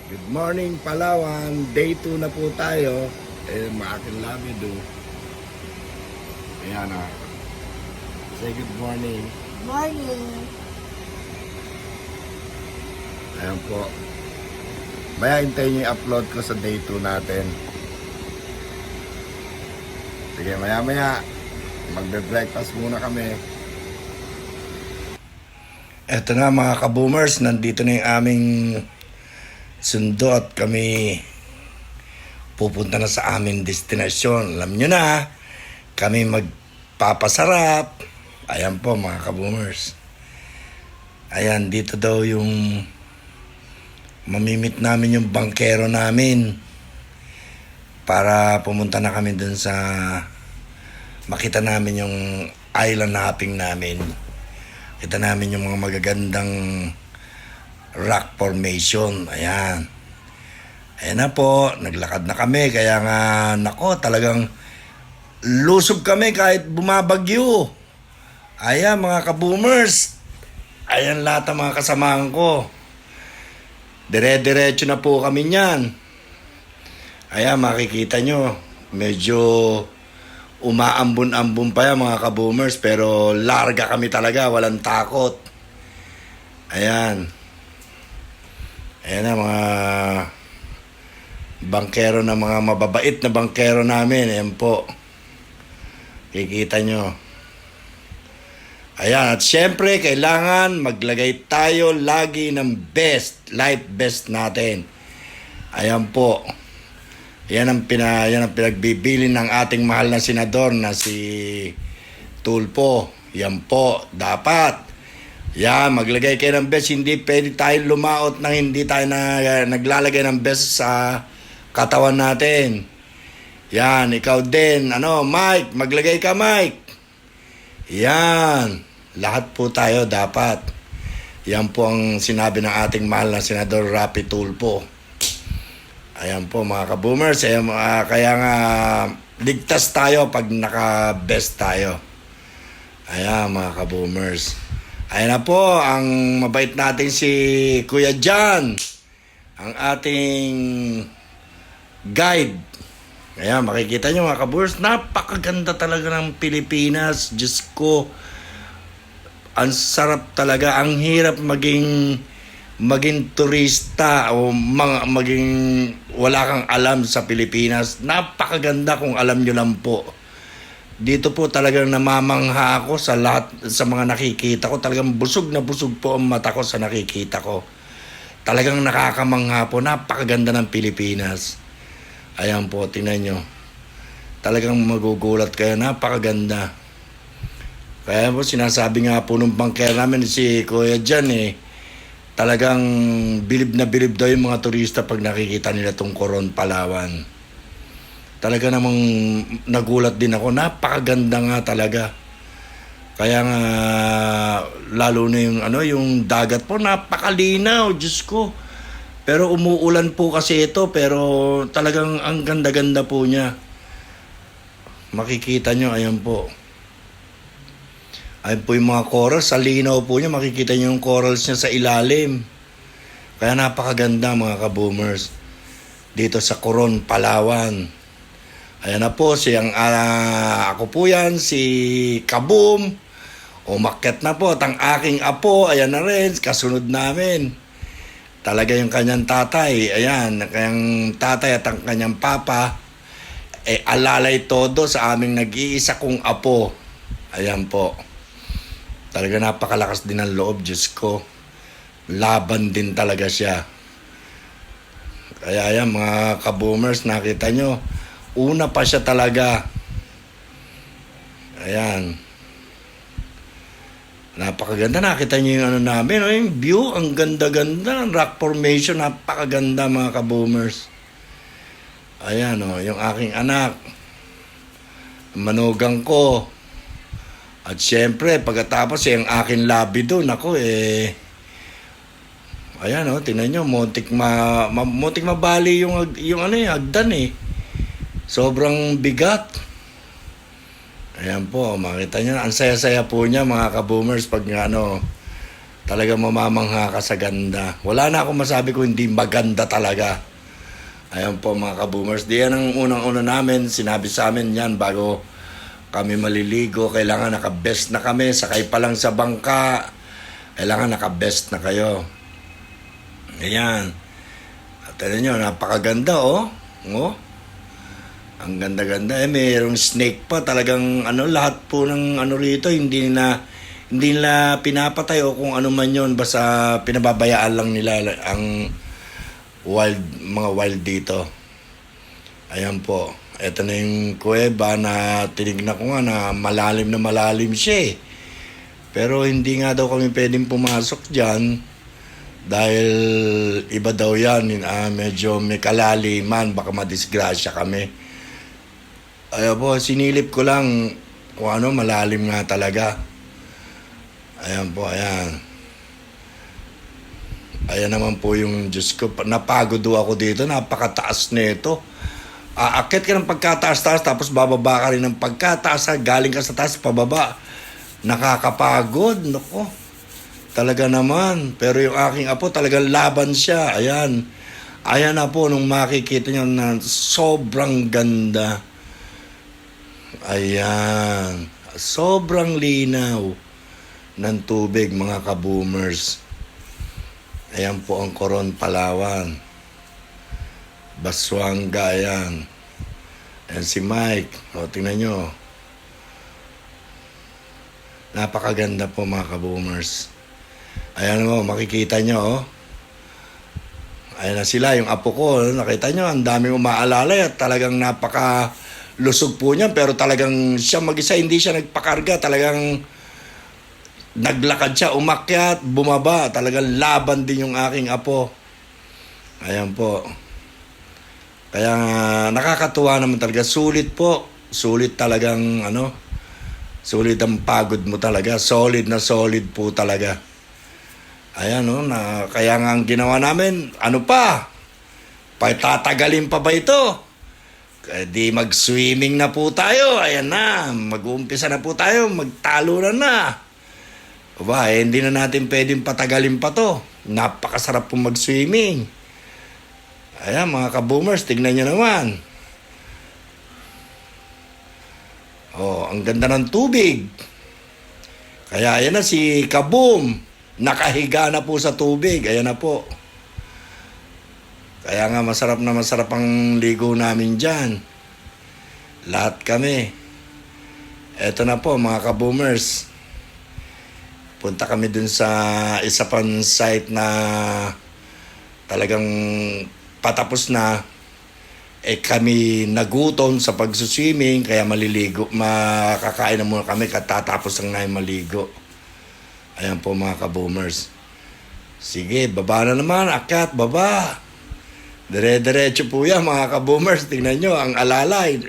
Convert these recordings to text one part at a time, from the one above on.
Good morning Palawan, day 2 na po tayo. Maaking labido. Ayan na. Say good morning. Morning. Ayan po. Maya hintayin niyo yung upload ko sa day 2 natin. Sige, maya magbe-breakfast muna kami. Eto na mga ka-boomers, nandito na yung aming sundo at kami pupunta na sa aming destinasyon. Alam nyo na, kami magpapasarap. Ayan po mga ka-boomers. Ayan, dito daw yung mamimit namin yung bangkero namin para pumunta na kami dun sa makita namin yung island hopping namin. Kita namin yung mga magagandang rock formation. Ayan. Ayan na po. Naglakad na kami. Kaya nga, nako, talagang lusob kami kahit bumabagyo. Ayan, mga ka-boomers. Ayan lahat ng mga kasamahan ko. Dire-diretso na po kami niyan. Ayan, makikita nyo. Medyo umaambon-ambon pa yan, mga ka-boomers. Pero larga kami talaga. Walang takot. Ayan. Ayan na mga bangkero na mga mababait na bangkero namin. Ayan po. Kikita nyo. Ayan. At syempre, kailangan maglagay tayo lagi ng best. Life best natin. Ayan po. Yan ang pinagbibili ng ating mahal na senador na si Tulfo. Yan po. Dapat. Yan, maglagay kayo ng best. Hindi pwede tayo lumaot nang hindi tayo naglalagay ng best sa katawan natin. Yan, ikaw din. Mike, maglagay ka, Mike. Yan, lahat po tayo dapat. Yan po ang sinabi ng ating mahal na Senador Rapi Tulfo. Ayan po mga ka-boomers. Ayan, kaya nga, ligtas tayo pag naka-best tayo. Ayan mga ka-boomers. Ayan na po, ang mabait natin si Kuya John, ang ating guide. Ayan, makikita nyo mga ka-boomers, napakaganda talaga ng Pilipinas. Diyos ko, ang sarap talaga. Ang hirap maging turista o maging wala kang alam sa Pilipinas. Napakaganda kung alam nyo lang po. Dito po talagang namamangha ako sa lahat sa mga nakikita ko. Talagang busog na busog po ang mata ko sa nakikita ko. Talagang nakakamangha po. Napakaganda ng Pilipinas. Ayan po, tingnan nyo. Talagang magugulat kayo. Napakaganda. Kaya po sinasabi nga po nung bangker namin si Kuya Jan talagang bilib na bilib daw yung mga turista pag nakikita nila tong Coron, Palawan. Talaga namang nagulat din ako. Napakaganda nga talaga. Kaya nga lalo na yung dagat po, napakalinaw, Diyos ko. Pero umuulan po kasi ito, pero talagang ang ganda-ganda po niya. Makikita nyo, ayan po. Ayan po yung mga corals, sa linaw po niya, makikita nyo yung corals niya sa ilalim. Kaya napakaganda mga ka-boomers. Dito sa Coron, Palawan. Ayan na po, ako po yan, si Kaboom. Umakyat na po, at ang aking apo, ayan na rin, kasunod namin. Talaga yung kanyang tatay, ayan, kanyang tatay at ang kanyang papa, alalay todo sa aming nag-iisa kong apo. Ayan po. Talaga napakalakas din ang loob, Diyos ko. Laban din talaga siya. Kaya ayan, mga ka-boomers, nakita nyo, una pa siya talaga. Ayan. Napakaganda. Nakita niyo yung namin. Yung view, ang ganda-ganda. Rock formation, napakaganda mga ka-boomers. Ayan yung aking anak. Manugang ko. At syempre, pagkatapos yung aking labi doon. Ayan tingnan nyo. Muntik mabali yung hagdan Sobrang bigat. Ayan po, makita nyo. Ang saya-saya po niya mga ka-boomers pag Talaga mamamangha ka sa ganda. Wala na akong masabi kung hindi maganda talaga. Ayan po mga ka-boomers. Di yan ang unang-una namin. Sinabi sa amin yan bago kami maliligo. Kailangan naka-best na kami. Sakay pa lang sa bangka. Kailangan naka-best na kayo. Ayan. At ano nyo, napakaganda oh. Oh. Ang ganda-ganda. Mayroong snake pa. Talagang lahat po ng rito hindi nila pinapatay o kung ano man yun, basta pinababayaan lang nila ang mga wild dito. Ayan po. Ito na yung kuweba na tinignan ko nga na malalim siya eh. Pero hindi nga daw kami pwedeng pumasok dyan dahil iba daw yan. Medyo may kalaliman, baka madisgrasya kami. Ayan po, sinilip ko lang kung malalim nga talaga. Ayan po, ayan. Ayan naman po yung Diyos ko. Napagod do ako dito. Napakataas nito. Aakyat ka ng pagkataas-taas tapos bababa ka rin ng pagkataas. Galing ka sa taas, pababa. Nakakapagod. Nako. Talaga naman. Pero yung aking apo talagang laban siya. Ayan. Ayan na po nung makikita niyo na sobrang ganda. Ayan. Sobrang linaw ng tubig mga ka-boomers. Ayan po ang Coron, Palawan. Baswanga, ayan. Ayan si Mike. O, tingnan nyo. Napakaganda po mga ka-boomers. Ayan mo, makikita nyo. Ayan na sila, yung apo ko. Nakita nyo, ang daming umaalalay at talagang napaka-lusog po niya. Pero talagang siya mag-isa, hindi siya nagpakarga. Talagang naglakad siya, umakyat, bumaba. Talagang laban din yung aking apo. Ayan po. Kaya nakakatuwa naman talaga. Sulit po. Sulit talagang sulit ang pagod mo talaga. Solid na solid po talaga. Ayan kaya nga ang ginawa namin, patatagalin pa ba ito? Di mag-swimming na po tayo. Ayan na, mag-uumpisa na po tayo, magtalunan na. Hindi na natin pwedeng patagalin pa to. Napakasarap pong mag-swimming. Ayan mga ka-boomers, tignan nyo naman. Ang ganda ng tubig. Kaya ayan na si Kaboom. Nakahiga na po sa tubig. Ayan na po. Kaya nga masarap ang ligo namin dyan. Lahat kami. Eto na po mga ka-boomers. Punta kami dun sa isa pang site na talagang patapos na. Kami nagutom sa pagsuswimming kaya maliligo. Makakain na muna kami katatapos lang namin maligo. Ayan po mga ka-boomers. Sige, baba na naman. Akyat, baba. Dire-diretso po yan mga ka-boomers. Tingnan nyo, ang alalay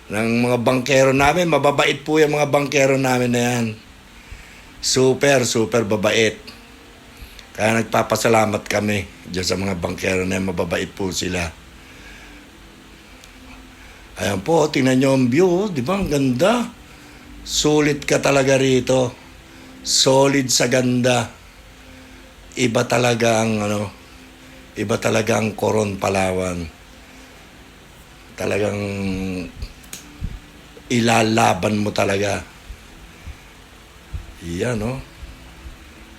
ng mga bangkero namin. Mababait po yung mga bangkero namin na yan. Super babait. Kaya nagpapasalamat kami dyan sa mga bangkero na yan. Mababait po sila. Ayan po, tingnan nyo ang view. Di ba? Ang ganda. Sulit ka talaga rito. Solid sa ganda. Iba talaga ang Coron, Palawan. Talagang ilalaban mo talaga. Yan,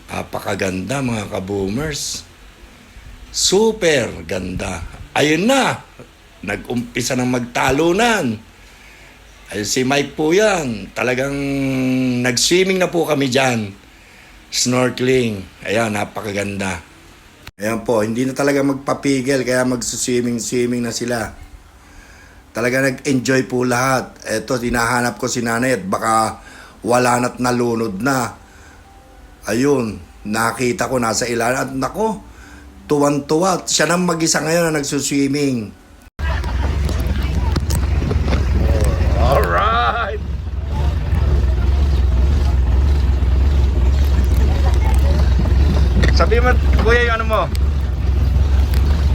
Napakaganda, mga ka-boomers. Super ganda. Ayun na. Nag-umpisa ng magtalunan. Ayun si Mike po yan. Talagang nag-swimming na po kami dyan. Snorkeling. Ayan, napakaganda. Ayan po, hindi na talaga magpapigil kaya mag-swimming na sila. Talaga nag-enjoy po lahat. Eto, hinahanap ko si nanay at baka wala na't nalunod na. Ayun, nakita ko nasa ilalim. At nako, tuwan-tuwa. Siya nang mag-isa ngayon na nagsuswimming. Alright! Sabi mo, kuya, yung mo?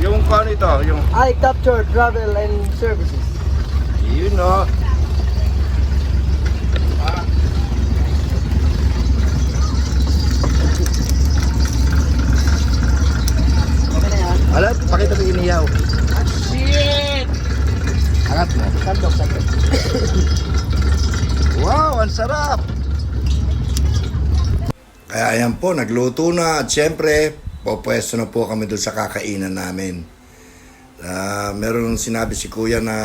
Yung kung ito, yung... I capture travel and services. You know. Alam, pakita mo iniyaw. Shit! Angat mo. Sandok, sandok. Wow, ang sarap! Kaya ayan po, nagluto na at syempre, pupwesto na po kami doon sa kakainan namin. Meron sinabi si Kuya na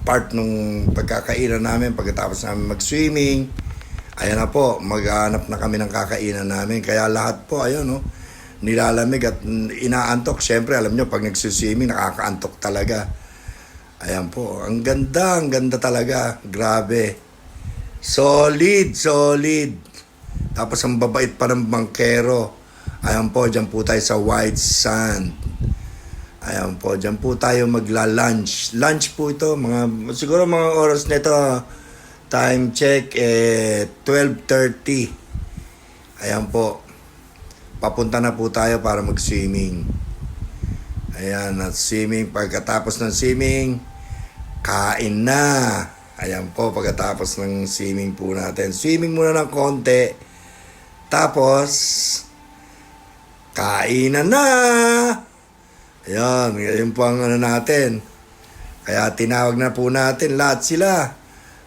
part nung pagkakainan namin pagkatapos namin mag-swimming. Ayan na po, maghanap na kami ng kakainan namin. Kaya lahat po, ayun, no, nilalamig at inaantok. Syempre, alam nyo, pag nagsuswimming, nakakaantok talaga. Ayan po, ang ganda talaga. Grabe. Solid, solid. Tapos ang babait pa ng bangkero. Ayan po, dyan po tayo sa White Sand. Ayan po, dyan po tayo magla-lunch. Lunch po ito, siguro mga oras nito, time check, 12:30. Ayan po, papunta na po tayo para mag-swimming. Ayan, at swimming, pagkatapos ng swimming, kain na. Ayan po, pagkatapos ng swimming po natin. Swimming muna ng konti. Tapos, kainan na. Ayan, yun po ang ano natin. Kaya tinawag na po natin lahat sila.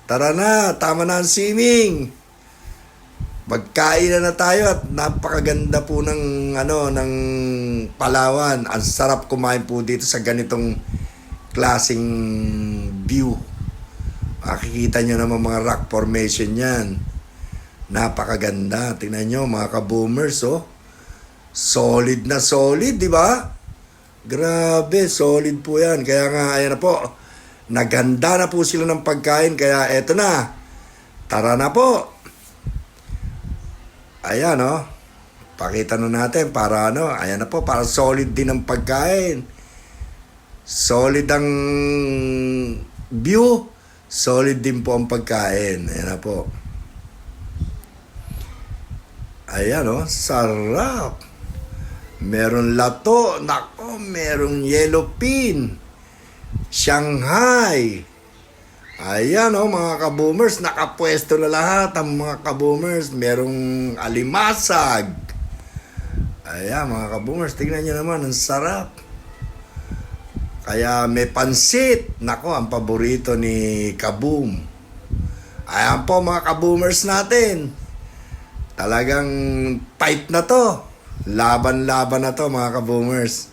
Tara na, tama na ang swimming. Magkainan na tayo at napakaganda po ng ng Palawan. Ang sarap kumain po dito sa ganitong klaseng view. Makikita nyo naman mga rock formation yan. Napakaganda. Tingnan nyo mga ka-boomers, oh. Solid na solid, di ba? Grabe, solid po yan. Kaya nga, ayan na po. Naganda na po sila ng pagkain. Kaya eto na. Tara na po. Ayan, oh. Pakita na natin para ayan na po, para solid din ang pagkain. Solid ang view. Solid din po ang pagkain. Ayan na po. Ayan, oh. Sarap. Meron lato. Nako, merong yellow pin. Shanghai. Ayan, oh, mga ka-boomers. Nakapwesto na lahat ang mga ka-boomers. Merong alimasag. Ayan, mga ka-boomers. Tingnan nyo naman. Ang sarap. Kaya may pansit. Nako, ang paborito ni Kaboom. Ayan po, mga ka-boomers natin. Talagang fight na to. Laban-laban na to, mga ka-boomers.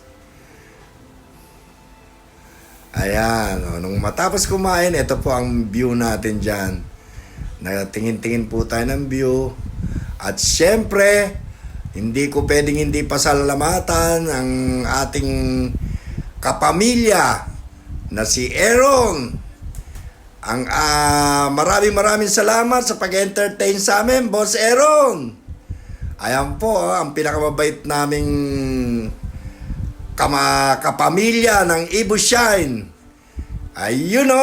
Ayan. Nung matapos kumain, ito po ang view natin dyan. Nagtingin-tingin po tayo ng view. At syempre, hindi ko pwedeng hindi pasalamatan ang ating kapamilya na si Aaron. Ang maraming salamat sa pag-entertain sa amin, Boss Aaron. Ayan po, ang pinakamabait naming kapamilya ng Ibu Shine. Ayun,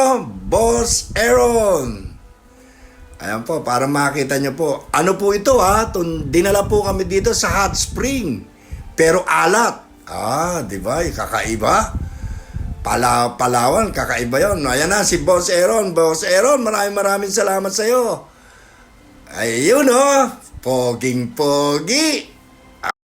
Boss Aaron. Ayan po, para makita nyo po. Ano po ito, dinala po kami dito sa hot spring. Pero alat. Di ba? Kakaiba. Palawan, kakaiba yon. Ayan na, si Boss Aaron. Boss Aaron, maraming salamat sa'yo. Ayun, poging-pogi.